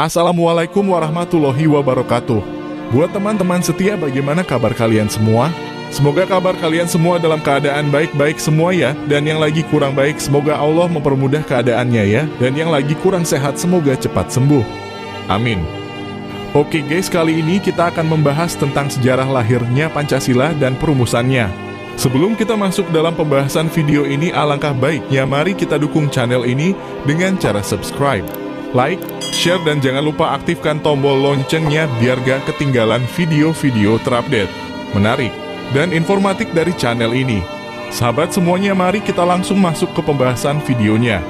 Assalamualaikum warahmatullahi wabarakatuh. Buat teman-teman setia, bagaimana kabar kalian semua? Semoga kabar kalian semua dalam keadaan baik-baik semua ya. Dan yang lagi kurang baik, semoga Allah mempermudah keadaannya ya. Dan yang lagi kurang sehat, semoga cepat sembuh. Amin. Oke guys, kali ini kita akan membahas tentang sejarah lahirnya Pancasila dan perumusannya. Sebelum kita masuk dalam pembahasan video ini, alangkah baiknya mari kita dukung channel ini dengan cara subscribe, like, share, dan jangan lupa aktifkan tombol loncengnya biar gak ketinggalan video-video terupdate, menarik, dan informatif dari channel ini. Sahabat semuanya, mari kita langsung masuk ke pembahasan videonya.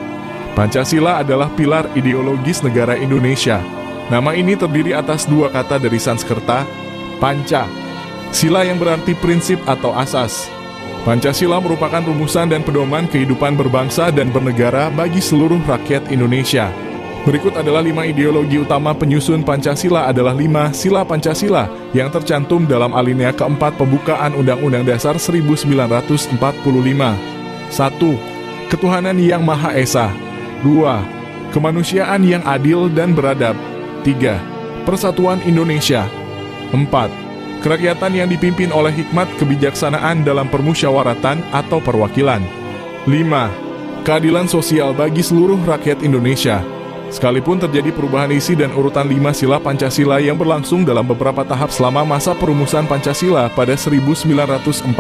Pancasila adalah pilar ideologis negara Indonesia. Nama ini terdiri atas dua kata dari Sanskerta, panca, sila yang berarti prinsip atau asas. Pancasila merupakan rumusan dan pedoman kehidupan berbangsa dan bernegara bagi seluruh rakyat Indonesia. Berikut adalah 5 ideologi utama penyusun Pancasila adalah 5 sila Pancasila yang tercantum dalam alinea keempat pembukaan Undang-Undang Dasar 1945. 1. Ketuhanan yang Maha Esa. 2. Kemanusiaan yang adil dan beradab. 3. Persatuan Indonesia. 4. Kerakyatan yang dipimpin oleh hikmat kebijaksanaan dalam permusyawaratan atau perwakilan. 5. Keadilan sosial bagi seluruh rakyat Indonesia. Sekalipun terjadi perubahan isi dan urutan 5 sila Pancasila yang berlangsung dalam beberapa tahap selama masa perumusan Pancasila pada 1945,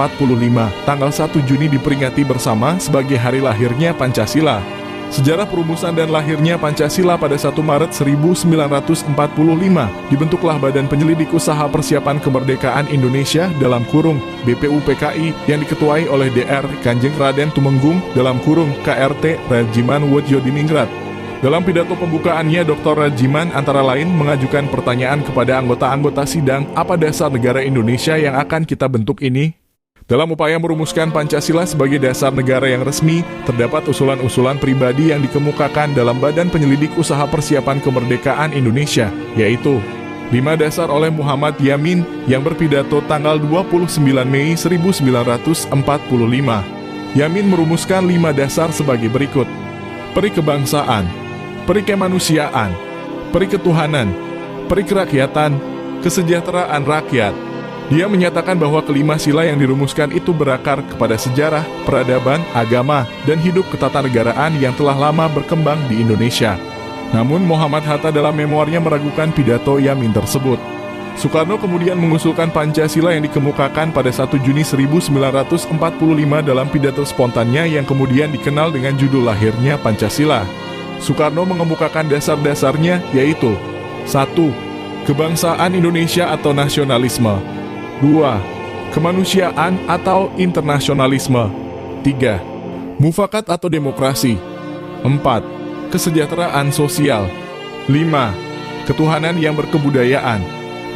tanggal 1 Juni diperingati bersama sebagai hari lahirnya Pancasila. Sejarah perumusan dan lahirnya Pancasila pada 1 Maret 1945, dibentuklah Badan Penyelidik Usaha Persiapan Kemerdekaan Indonesia dalam kurung BPUPKI yang diketuai oleh Dr. Kanjeng Raden Tumenggung dalam kurung KRT Rajiman Wodjodiningrat. Dalam pidato pembukaannya, Dr. Rajiman antara lain mengajukan pertanyaan kepada anggota-anggota sidang, apa dasar negara Indonesia yang akan kita bentuk ini? Dalam upaya merumuskan Pancasila sebagai dasar negara yang resmi, terdapat usulan-usulan pribadi yang dikemukakan dalam Badan Penyelidik Usaha Persiapan Kemerdekaan Indonesia, yaitu 5 dasar oleh Muhammad Yamin yang berpidato tanggal 29 Mei 1945. Yamin merumuskan 5 dasar sebagai berikut: perikebangsaan, perikemanusiaan, periketuhanan, perikerakyatan, kesejahteraan rakyat. Dia menyatakan bahwa kelima sila yang dirumuskan itu berakar kepada sejarah, peradaban, agama, dan hidup ketatanegaraan yang telah lama berkembang di Indonesia. Namun Muhammad Hatta dalam memoarnya meragukan pidato Yamin tersebut. Soekarno kemudian mengusulkan Pancasila yang dikemukakan pada 1 Juni 1945 dalam pidato spontannya yang kemudian dikenal dengan judul lahirnya Pancasila. Soekarno mengemukakan dasar-dasarnya, yaitu 1. Kebangsaan Indonesia atau nasionalisme. 2. Kemanusiaan atau internasionalisme. 3. Mufakat atau demokrasi. 4. Kesejahteraan sosial. 5. Ketuhanan yang berkebudayaan.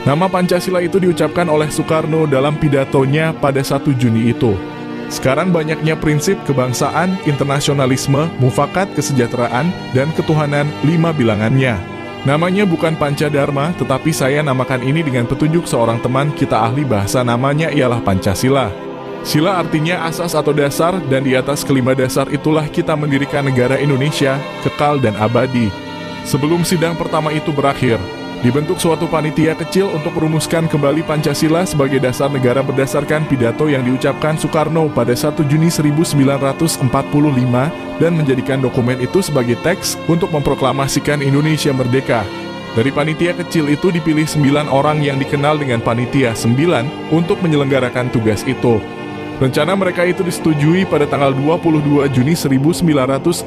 Nama Pancasila itu diucapkan oleh Soekarno dalam pidatonya pada 1 Juni itu. Sekarang banyaknya prinsip kebangsaan, internasionalisme, mufakat, kesejahteraan, dan ketuhanan 5 bilangannya. Namanya bukan Pancadharma, tetapi saya namakan ini dengan petunjuk seorang teman kita ahli bahasa, namanya ialah Pancasila. Sila artinya asas atau dasar, dan di atas kelima dasar itulah kita mendirikan negara Indonesia, kekal dan abadi. Sebelum sidang pertama itu berakhir, dibentuk suatu panitia kecil untuk merumuskan kembali Pancasila sebagai dasar negara berdasarkan pidato yang diucapkan Soekarno pada 1 Juni 1945 dan menjadikan dokumen itu sebagai teks untuk memproklamasikan Indonesia merdeka. Dari panitia kecil itu dipilih 9 orang yang dikenal dengan Panitia 9 untuk menyelenggarakan tugas itu. Rencana mereka itu disetujui pada tanggal 22 Juni 1945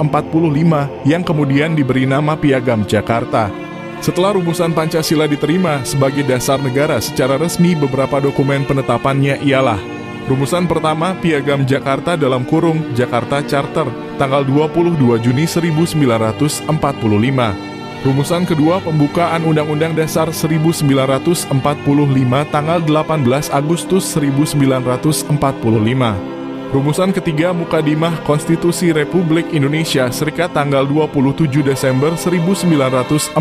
yang kemudian diberi nama Piagam Jakarta. Setelah rumusan Pancasila diterima sebagai dasar negara secara resmi, beberapa dokumen penetapannya ialah: rumusan pertama, Piagam Jakarta dalam kurung Jakarta Charter, tanggal 22 Juni 1945. Rumusan kedua, pembukaan Undang-Undang Dasar 1945, tanggal 18 Agustus 1945. Rumusan ketiga, Mukadimah Konstitusi Republik Indonesia Serikat tanggal 27 Desember 1949.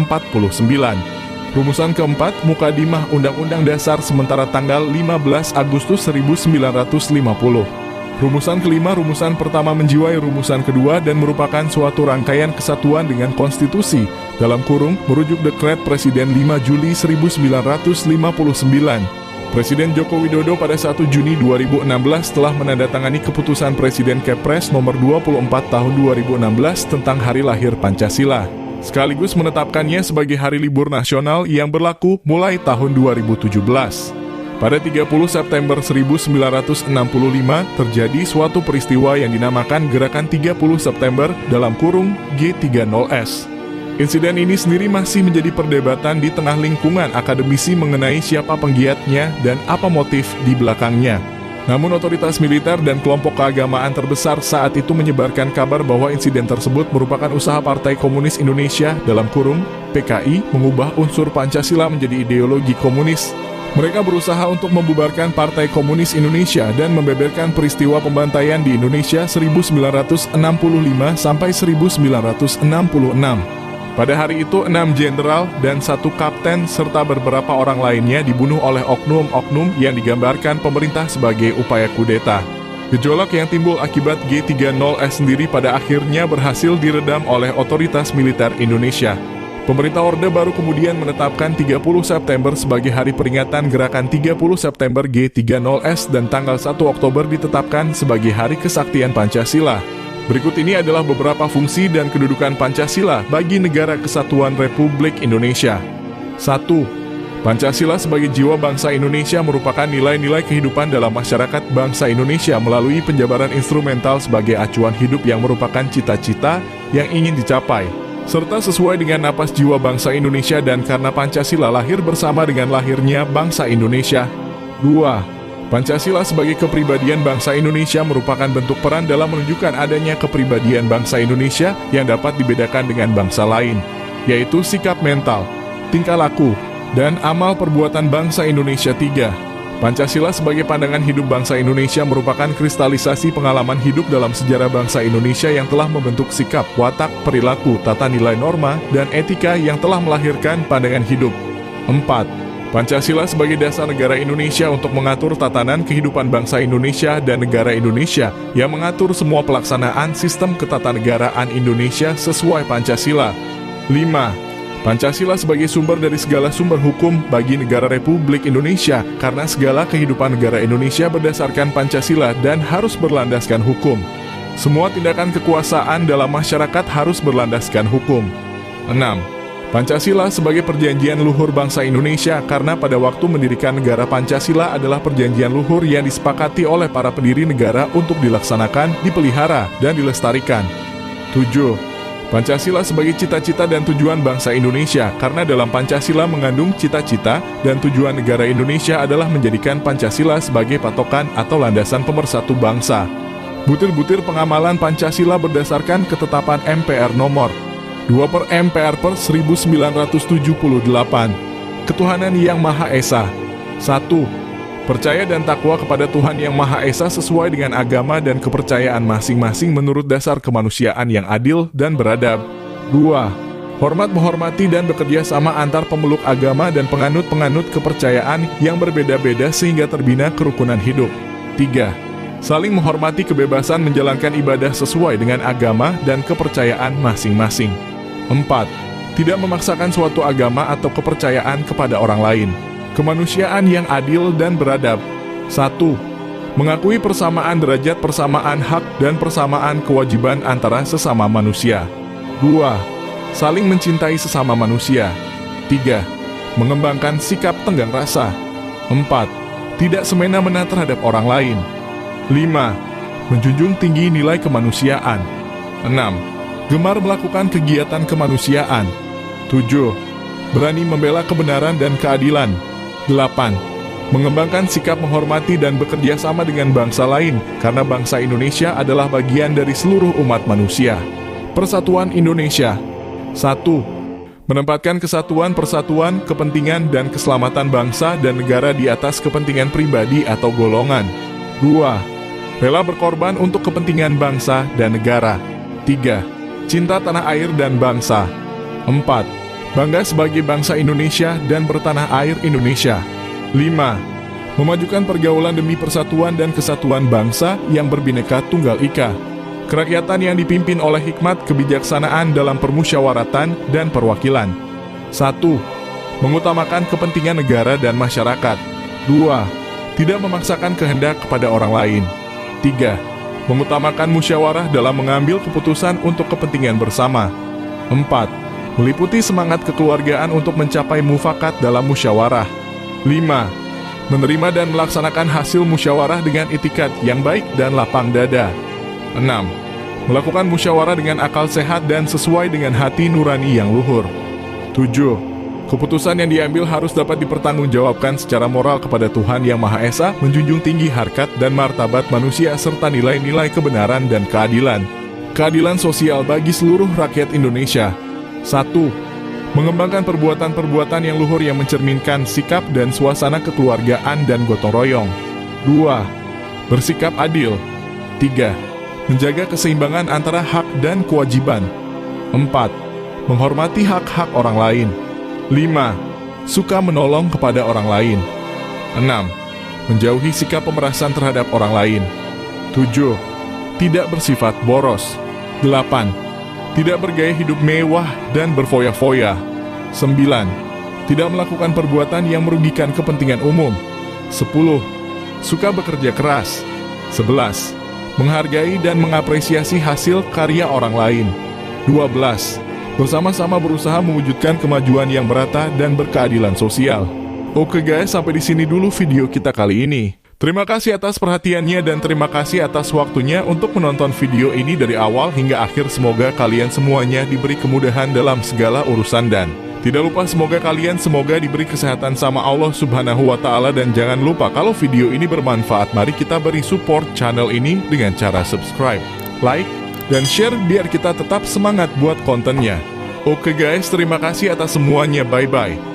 Rumusan keempat, Mukadimah Undang-Undang Dasar sementara tanggal 15 Agustus 1950. Rumusan kelima, rumusan pertama menjiwai rumusan kedua dan merupakan suatu rangkaian kesatuan dengan konstitusi, dalam kurung, merujuk Dekret Presiden 5 Juli 1959. Presiden Joko Widodo pada 1 Juni 2016 telah menandatangani keputusan Presiden Kepres nomor 24 tahun 2016 tentang Hari Lahir Pancasila, sekaligus menetapkannya sebagai hari libur nasional yang berlaku mulai tahun 2017. Pada 30 September 1965 terjadi suatu peristiwa yang dinamakan Gerakan 30 September dalam kurung G30S. Insiden ini sendiri masih menjadi perdebatan di tengah lingkungan akademisi mengenai siapa penggiatnya dan apa motif di belakangnya. Namun otoritas militer dan kelompok keagamaan terbesar saat itu menyebarkan kabar bahwa insiden tersebut merupakan usaha Partai Komunis Indonesia dalam kurung PKI mengubah unsur Pancasila menjadi ideologi komunis. Mereka berusaha untuk membubarkan Partai Komunis Indonesia dan membeberkan peristiwa pembantaian di Indonesia 1965 sampai 1966. Pada hari itu 6 jenderal dan 1 kapten serta beberapa orang lainnya dibunuh oleh oknum-oknum yang digambarkan pemerintah sebagai upaya kudeta. Gejolak yang timbul akibat G30S sendiri pada akhirnya berhasil diredam oleh otoritas militer Indonesia. Pemerintah Orde Baru kemudian menetapkan 30 September sebagai hari peringatan Gerakan 30 September G30S dan tanggal 1 Oktober ditetapkan sebagai Hari Kesaktian Pancasila. Berikut ini adalah beberapa fungsi dan kedudukan Pancasila bagi Negara Kesatuan Republik Indonesia. 1. Pancasila sebagai jiwa bangsa Indonesia merupakan nilai-nilai kehidupan dalam masyarakat bangsa Indonesia melalui penjabaran instrumental sebagai acuan hidup yang merupakan cita-cita yang ingin dicapai, serta sesuai dengan napas jiwa bangsa Indonesia dan karena Pancasila lahir bersama dengan lahirnya bangsa Indonesia. 2. Pancasila sebagai kepribadian bangsa Indonesia merupakan bentuk peran dalam menunjukkan adanya kepribadian bangsa Indonesia yang dapat dibedakan dengan bangsa lain, yaitu sikap mental, tingkah laku, dan amal perbuatan bangsa Indonesia. 3. Pancasila sebagai pandangan hidup bangsa Indonesia merupakan kristalisasi pengalaman hidup dalam sejarah bangsa Indonesia yang telah membentuk sikap, watak, perilaku, tata nilai norma, dan etika yang telah melahirkan pandangan hidup. 4. Pancasila sebagai dasar negara Indonesia untuk mengatur tatanan kehidupan bangsa Indonesia dan negara Indonesia yang mengatur semua pelaksanaan sistem ketatanegaraan Indonesia sesuai Pancasila. 5. Pancasila sebagai sumber dari segala sumber hukum bagi negara Republik Indonesia karena segala kehidupan negara Indonesia berdasarkan Pancasila dan harus berlandaskan hukum. Semua tindakan kekuasaan dalam masyarakat harus berlandaskan hukum. 6. Pancasila sebagai perjanjian luhur bangsa Indonesia karena pada waktu mendirikan negara Pancasila adalah perjanjian luhur yang disepakati oleh para pendiri negara untuk dilaksanakan, dipelihara, dan dilestarikan. 7. Pancasila sebagai cita-cita dan tujuan bangsa Indonesia karena dalam Pancasila mengandung cita-cita dan tujuan negara Indonesia adalah menjadikan Pancasila sebagai patokan atau landasan pemersatu bangsa. Butir-butir pengamalan Pancasila berdasarkan ketetapan MPR nomor 2/MPR per 1978. Ketuhanan yang Maha Esa. 1. Percaya dan takwa kepada Tuhan yang Maha Esa sesuai dengan agama dan kepercayaan masing-masing menurut dasar kemanusiaan yang adil dan beradab. 2. Hormat menghormati dan bekerja sama antar pemeluk agama dan penganut-penganut kepercayaan yang berbeda-beda sehingga terbina kerukunan hidup. 3. Saling menghormati kebebasan menjalankan ibadah sesuai dengan agama dan kepercayaan masing-masing. 4. Tidak memaksakan suatu agama atau kepercayaan kepada orang lain. Kemanusiaan yang adil dan beradab. 1. Mengakui persamaan derajat, persamaan hak, dan persamaan kewajiban antara sesama manusia. 2. Saling mencintai sesama manusia. 3. Mengembangkan sikap tenggang rasa. 4. Tidak semena-mena terhadap orang lain. 5. Menjunjung tinggi nilai kemanusiaan. 6. Gemar melakukan kegiatan kemanusiaan. 7. Berani membela kebenaran dan keadilan. 8. Mengembangkan sikap menghormati dan bekerja sama dengan bangsa lain karena bangsa Indonesia adalah bagian dari seluruh umat manusia. Persatuan Indonesia. 1. Menempatkan kesatuan, persatuan, kepentingan, dan keselamatan bangsa dan negara di atas kepentingan pribadi atau golongan. 2. Rela berkorban untuk kepentingan bangsa dan negara. 3. Cinta tanah air dan bangsa. 4. Bangga sebagai bangsa Indonesia dan bertanah air Indonesia. 5. Memajukan pergaulan demi persatuan dan kesatuan bangsa yang berbineka tunggal ika. Kerakyatan yang dipimpin oleh hikmat kebijaksanaan dalam permusyawaratan dan perwakilan. 1. Mengutamakan kepentingan negara dan masyarakat. 2. Tidak memaksakan kehendak kepada orang lain. 3. Mengutamakan musyawarah dalam mengambil keputusan untuk kepentingan bersama. 4. Meliputi semangat kekeluargaan untuk mencapai mufakat dalam musyawarah. 5. Menerima dan melaksanakan hasil musyawarah dengan itikat yang baik dan lapang dada. 6. Melakukan musyawarah dengan akal sehat dan sesuai dengan hati nurani yang luhur. 7. Keputusan yang diambil harus dapat dipertanggungjawabkan secara moral kepada Tuhan Yang Maha Esa, menjunjung tinggi harkat dan martabat manusia serta nilai-nilai kebenaran dan keadilan. Keadilan sosial bagi seluruh rakyat Indonesia. 1. Mengembangkan perbuatan-perbuatan yang luhur yang mencerminkan sikap dan suasana kekeluargaan dan gotong royong. 2. Bersikap adil. 3. Menjaga keseimbangan antara hak dan kewajiban. 4. Menghormati hak-hak orang lain. 5. Suka menolong kepada orang lain. 6. Menjauhi sikap pemerasan terhadap orang lain. 7. Tidak bersifat boros. 8. Tidak bergaya hidup mewah dan berfoya-foya. 9. Tidak melakukan perbuatan yang merugikan kepentingan umum. 10. Suka bekerja keras. 11. Menghargai dan mengapresiasi hasil karya orang lain. 12. Bersama-sama berusaha mewujudkan kemajuan yang merata dan berkeadilan sosial. Oke guys, sampai di sini dulu video kita kali ini. Terima kasih atas perhatiannya dan terima kasih atas waktunya untuk menonton video ini dari awal hingga akhir. Semoga kalian semuanya diberi kemudahan dalam segala urusan dan tidak lupa semoga kalian diberi kesehatan sama Allah Subhanahu wa Ta'ala. Dan jangan lupa kalau video ini bermanfaat, mari kita beri support channel ini dengan cara subscribe, like, dan share biar kita tetap semangat buat kontennya. Oke guys, terima kasih atas semuanya, bye-bye.